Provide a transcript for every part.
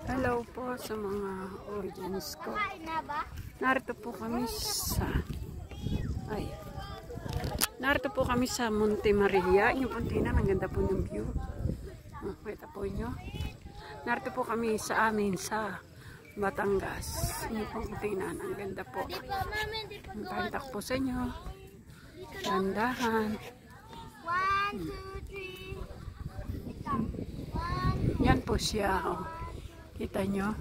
Hello po sa mga audience ko. Narito po kami sa Monte Maria. Yung puntinan, ang ganda po ng view. Kita po nyo. Narito po kami sa amin sa Batangas. Yung puntinan, ang ganda po. Pantak po sa inyo. Gandahan. 1, 2, 3. Yan po siya. Oh. Kita nyo?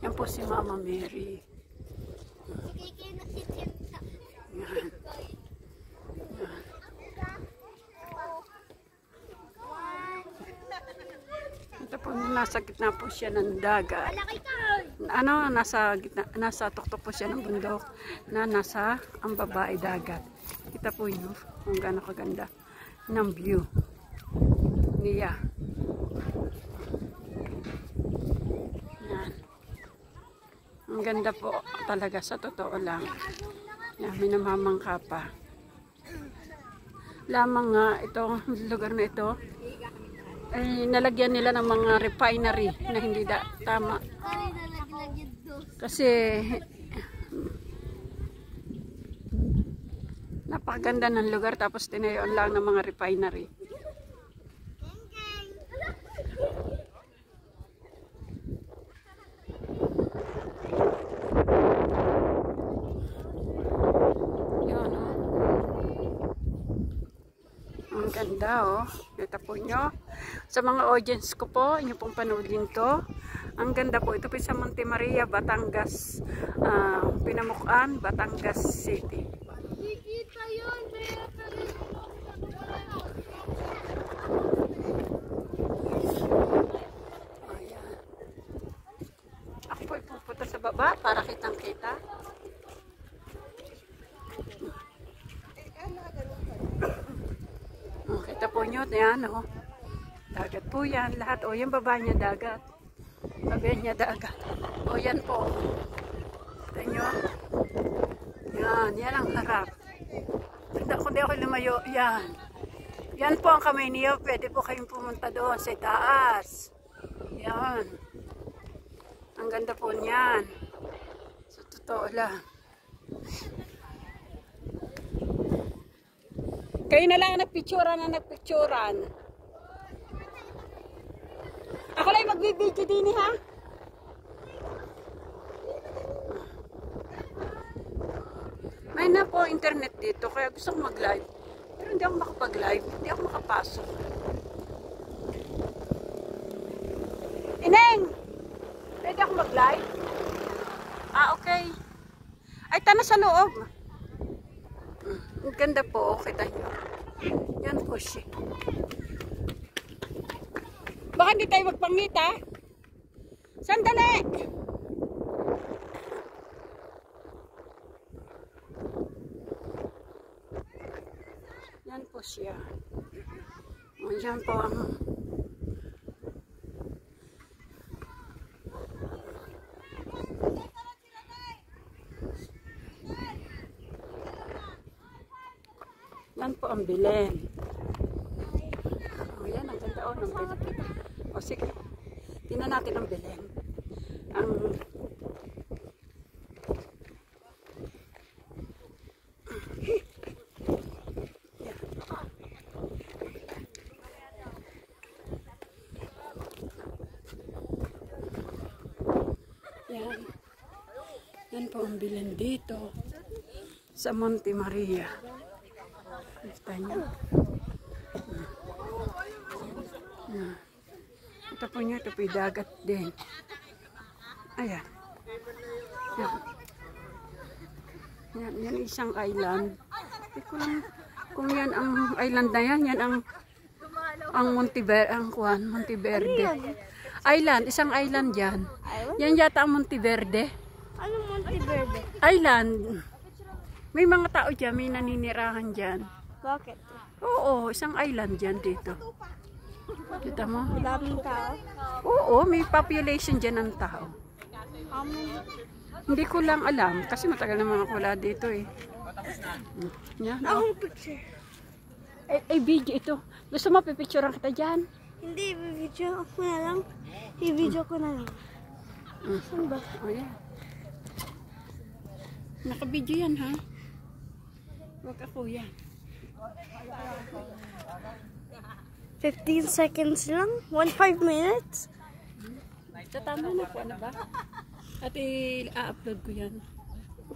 Yan po si Mama Mary. Yan. Ito po, nasa gitna po siya ng dagat. Nasa tuktok po siya ng bundok na nasa ang babae dagat. Kita po yun kung gaano kaganda ng view niya. Yan. Ang ganda po talaga sa totoo lang. Yan, minamamangka pa. Lamang nga itong lugar na ito ay nalagyan nila ng mga refinery na hindi tama. Kasi napakaganda ng lugar tapos tinayoan lang ng mga refinery. Yun, oh. Ang ganda, oh. Kita po nyo. Sa mga audience ko po, inyo pong panoodin to. Ang ganda po. Ito po sa Monte Maria, Batangas. Pinamukan, Batangas City. Kikita yun. Ayan. Ako po ipupunta sa baba para kitang kita. Kita po nyo, yan, oh. Dagat po yan, lahat. O, yung baba niya dagat. Baba niya dagat. O, yan po. Kita nyo. Yan ang harap. Kung di ako lumayo, yan. Yan po ang kamay niyo. Pwede po kayong pumunta doon sa taas. Yan. Ang ganda po niyan. Sa totoo lang. Kayo na lang nagpicturan. Ako lang magbibideo din ha. May na po internet dito kaya gusto ko mag-live. Pero hindi ako makapag-live. Hindi ako makapasok. Ineng! Pwede ako mag-live? Okay. Ay, tana sa loob. Ang ganda po, kita nyo. Yan po siya. Baka hindi tayo magpangita. Sandali! Yan po siya. Yan po ang yan po ang Belen. O yan, ang ganda o ng Belen. O sige, tingnan natin ang Belen. Yan po ang Belen dito sa Monte Maria. Kita nyo. Ito po nyo, ito po yung dagat din. Ayan. Yan isang island. Hindi ko lang kung yan ang island na yan. Yan ang Monteverde. Island, isang island yan. Yan yata ang Monteverde. Anong Monteverde? Island. May mga tao dyan, may naninirahan dyan. Bakit? Oo, isang island dyan dito. Kita mo? Daming tao? Oo, may population dyan ng tao. Hindi ko lang alam, kasi matagal naman ako wala dito eh. Yan, Akong picture. Video ito. Gusto mo pipicturean kita dyan? Hindi, i-video ko na lang. I-video ko na lang. Saan ba? O yan. Naka-video yan ha. Huwag ako yan. 15 seconds lang? 15 minutes? Tatama na po, ano ba? At i-upload ko yan.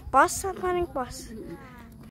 Pause? Saan pa rin pause?